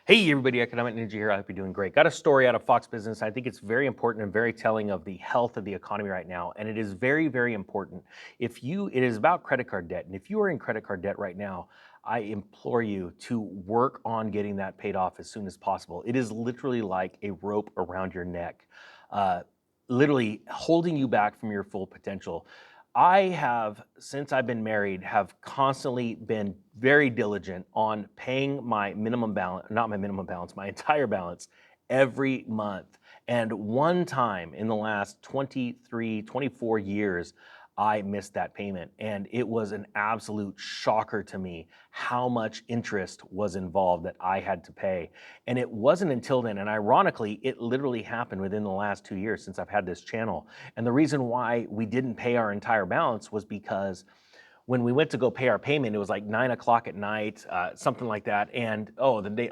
Hey everybody, Economic Ninja here. I hope you're doing great. Got a story out of Fox Business. I think it's very important and very telling of the health of the economy right now. And it is very, very important. It is about credit card debt. And if you are in credit card debt right now, I implore you to work on getting that paid off as soon as possible. It is literally like a rope around your neck, uh, literally holding you back from your full potential. I have, since I've been married, have constantly been very diligent on paying my minimum balance, not my minimum balance, my entire balance every month. And one time in the last 23, 24 years, I missed that payment. And it was an absolute shocker to me how much interest was involved that I had to pay. And it wasn't until then, and ironically, it literally happened within the last 2 years since I've had this channel. And the reason why we didn't pay our entire balance was because when we went to go pay our payment, it was like 9 o'clock at night, something like that. And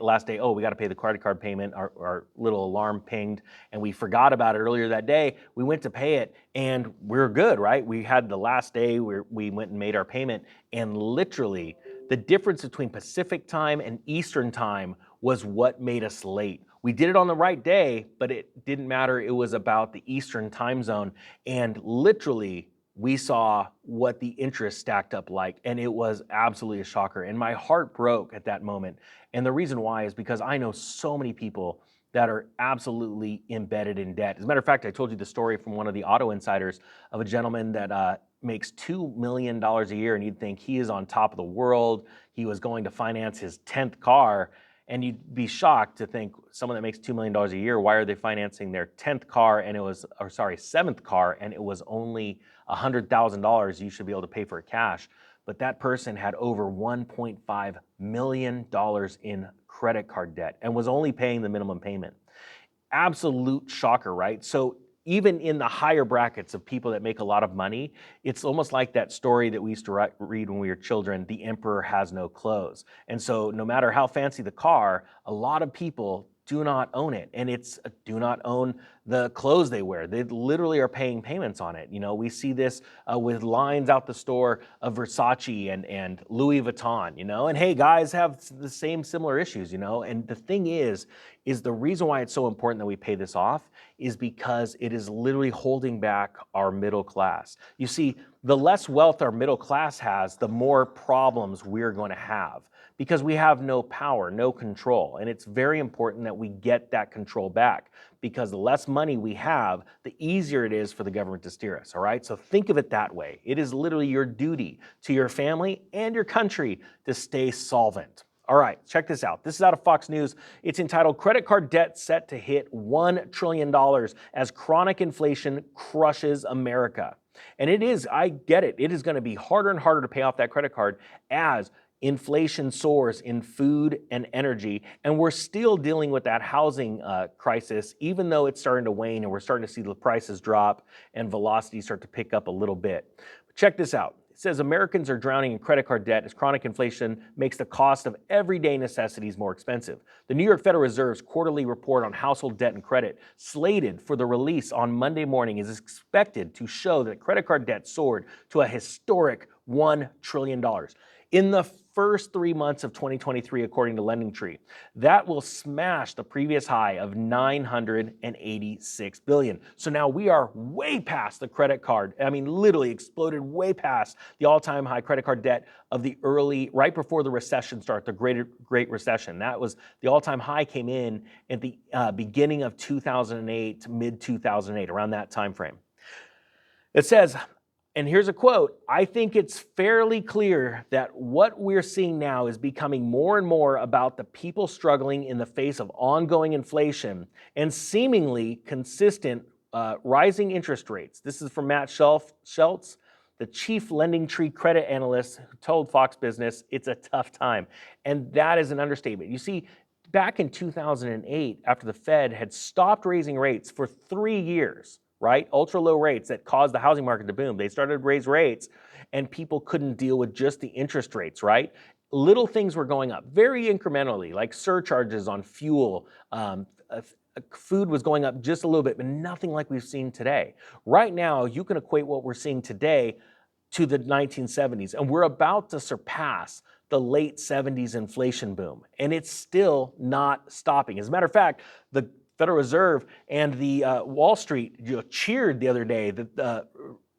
last day, we got to pay the credit card payment. Our little alarm pinged, and we forgot about it earlier that day. We went to pay it, and we're good, right? We had the last day where we went and made our payment, and literally the difference between Pacific time and Eastern time was what made us late. We did it on the right day, but it didn't matter. It was about the Eastern time zone, and literally we saw what the interest stacked up like, and it was absolutely a shocker. And my heart broke at that moment. And the reason why is because I know so many people that are absolutely embedded in debt. As a matter of fact, I told you the story from one of the auto insiders of a gentleman that makes $2 million a year, and you'd think he is on top of the world. He was going to finance his 10th car. And you'd be shocked to think someone that makes $2 million a year, why are they financing their 10th car and seventh car, and it was only $100,000 you should be able to pay for it cash. But that person had over $1.5 million in credit card debt and was only paying the minimum payment. Absolute shocker, right? So even in the higher brackets of people that make a lot of money, it's almost like that story that we used to read when we were children, the emperor has no clothes. And so no matter how fancy the car, a lot of people do not own it, and do not own the clothes they wear. They literally are paying payments on it. You know, we see this with lines out the store of Versace and Louis Vuitton, you know, and hey, guys have the same similar issues, you know, and the thing is the reason why it's so important that we pay this off is because it is literally holding back our middle class. You see, the less wealth our middle class has, the more problems we're going to have because we have no power, no control. And it's very important that we get that control back because the less money we have, the easier it is for the government to steer us, all right? So think of it that way. It is literally your duty to your family and your country to stay solvent. All right, check this out. This is out of Fox News. It's entitled, Credit Card Debt Set to Hit $1 trillion as Chronic Inflation Crushes America. And it is, I get it, it is going to be harder and harder to pay off that credit card as inflation soars in food and energy. And we're still dealing with that housing crisis, even though it's starting to wane and we're starting to see the prices drop and velocity start to pick up a little bit. But check this out. It says Americans are drowning in credit card debt as chronic inflation makes the cost of everyday necessities more expensive. The New York Federal Reserve's quarterly report on household debt and credit, slated for the release on Monday morning, is expected to show that credit card debt soared to a historic $1 trillion. In the first 3 months of 2023, according to LendingTree, that will smash the previous high of $986 billion. So now we are way past the credit card. I mean, literally exploded way past the all-time high credit card debt of right before the recession started, the Great Recession. That was the all-time high came in at the beginning of 2008 to mid-2008, around that time frame. It says, and here's a quote, I think it's fairly clear that what we're seeing now is becoming more and more about the people struggling in the face of ongoing inflation and seemingly consistent rising interest rates. This is from Matt Schultz, the chief LendingTree credit analyst, who told Fox Business it's a tough time. And that is an understatement. You see, back in 2008, after the Fed had stopped raising rates for 3 years, right? Ultra low rates that caused the housing market to boom. They started to raise rates and people couldn't deal with just the interest rates, right? Little things were going up very incrementally, like surcharges on fuel. Food was going up just a little bit, but nothing like we've seen today. Right now, you can equate what we're seeing today to the 1970s, and we're about to surpass the late 70s inflation boom, and it's still not stopping. As a matter of fact, the Federal Reserve and the Wall Street cheered the other day that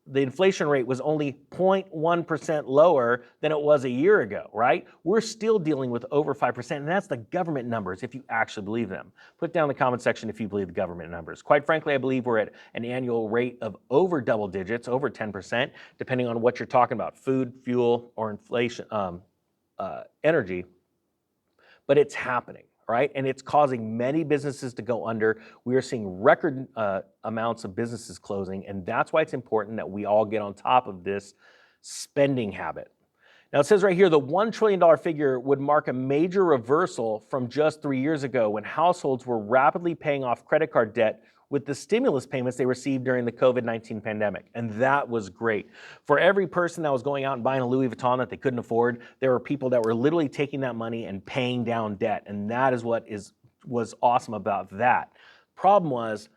the inflation rate was only 0.1% lower than it was a year ago, right? We're still dealing with over 5%, and that's the government numbers if you actually believe them. Put down in the comment section if you believe the government numbers. Quite frankly, I believe we're at an annual rate of over double digits, over 10%, depending on what you're talking about, food, fuel, or inflation, energy, but it's happening. Right? And it's causing many businesses to go under. We are seeing record amounts of businesses closing, and that's why it's important that we all get on top of this spending habit. Now, it says right here, the $1 trillion figure would mark a major reversal from just 3 years ago when households were rapidly paying off credit card debt with the stimulus payments they received during the COVID-19 pandemic. And that was great. For every person that was going out and buying a Louis Vuitton that they couldn't afford, there were people that were literally taking that money and paying down debt. And that is what was awesome about that. Problem was,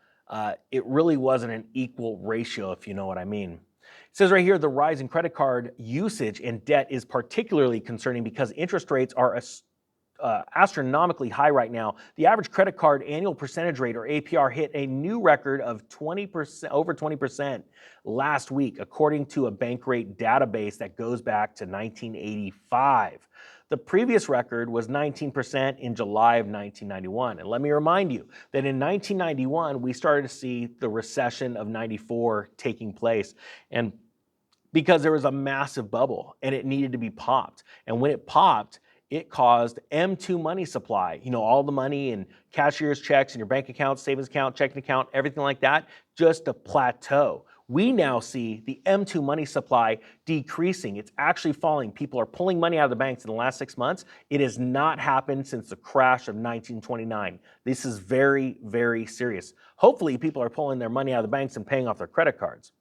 it really wasn't an equal ratio, if you know what I mean. It says right here, the rise in credit card usage and debt is particularly concerning because interest rates are astronomically high right now. The average credit card annual percentage rate, or APR, hit a new record of 20%, over 20% last week, according to a Bankrate database that goes back to 1985. The previous record was 19% in July of 1991. And let me remind you that in 1991, we started to see the recession of 94 taking place. And because there was a massive bubble and it needed to be popped. And when it popped, it caused M2 money supply, all the money and cashier's checks in your bank account, savings account, checking account, everything like that, just to plateau. We now see the M2 money supply decreasing. It's actually falling. People are pulling money out of the banks in the last 6 months. It has not happened since the crash of 1929. This is very, very serious. Hopefully, people are pulling their money out of the banks and paying off their credit cards.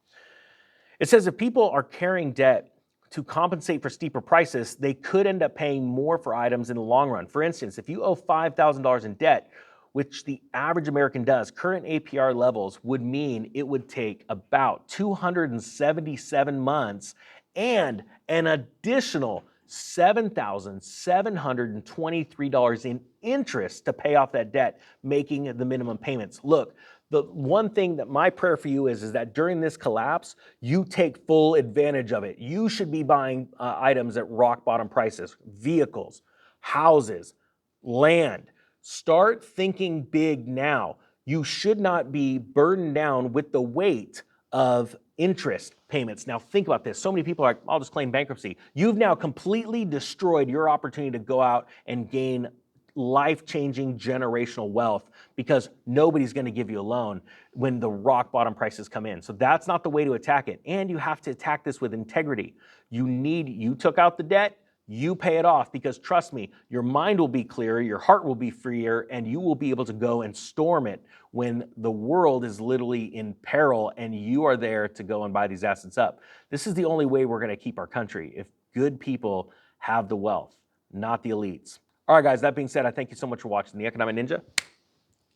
It says if people are carrying debt to compensate for steeper prices, they could end up paying more for items in the long run. For instance, if you owe $5,000 in debt, which the average American does, current APR levels would mean it would take about 277 months and an additional $7,723 in interest to pay off that debt, making the minimum payments. Look, the one thing that my prayer for you is that during this collapse, you take full advantage of it. You should be buying items at rock bottom prices, vehicles, houses, land. Start thinking big now. You should not be burdened down with the weight of interest payments. Now think about this. So many people are like, I'll just claim bankruptcy. You've now completely destroyed your opportunity to go out and gain life-changing generational wealth because nobody's going to give you a loan when the rock bottom prices come in. So that's not the way to attack it. And you have to attack this with integrity. You took out the debt, you pay it off, because trust me, your mind will be clearer, your heart will be freer, and you will be able to go and storm it when the world is literally in peril and you are there to go and buy these assets up. This is the only way we're going to keep our country, if good people have the wealth, not the elites. All right, guys, that being said, I thank you so much for watching. The Economic Ninja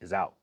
is out.